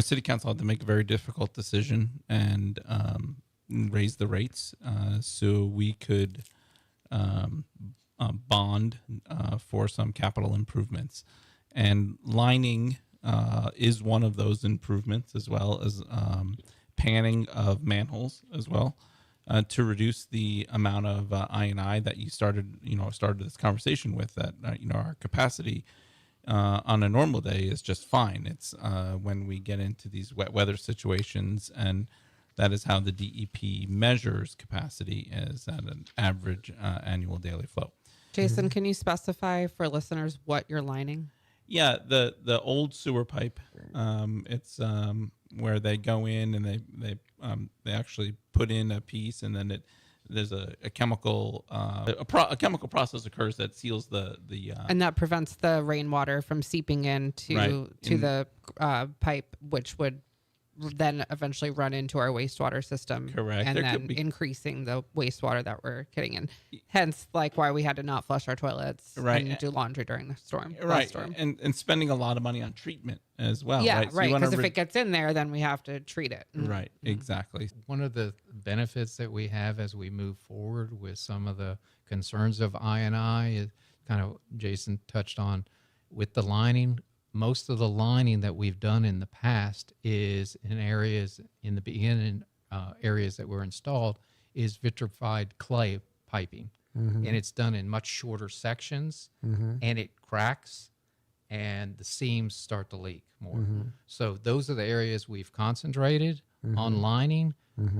City council had to make a very difficult decision and raise the rates so we could bond for some capital improvements. And lining is one of those improvements, as well as panning of manholes as well, to reduce the amount of I&I that you started this conversation with. That our capacity on a normal day is just fine. It's when we get into these wet weather situations, and that is how the DEP measures capacity, is at an average annual daily flow. Jason, can you specify for listeners what you're lining? Yeah, the old sewer pipe. It's where they go in and they actually put in a piece, and then there's a chemical a chemical process occurs that seals the and that prevents the rainwater from seeping into the pipe, which would then eventually run into our wastewater system. Correct. And then increasing the wastewater that we're getting in. Hence, like, why we had to not flush our toilets and do laundry during the storm. Right. Storm. And spending a lot of money on treatment as well. Yeah, right. right. Because if it gets in there, then we have to treat it. Right. Exactly. One of the benefits that we have as we move forward with some of the concerns of I&I is kind of Jason touched on with the lining. Most of the lining that we've done in the past is in areas in the beginning, areas that were installed is vitrified clay piping. And it's done in much shorter sections, and it cracks and the seams start to leak more. So those are the areas we've concentrated on lining.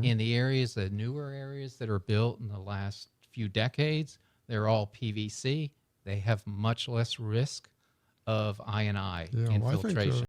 In the areas, the newer areas that are built in the last few decades, they're all PVC. They have much less risk of I&I infiltration.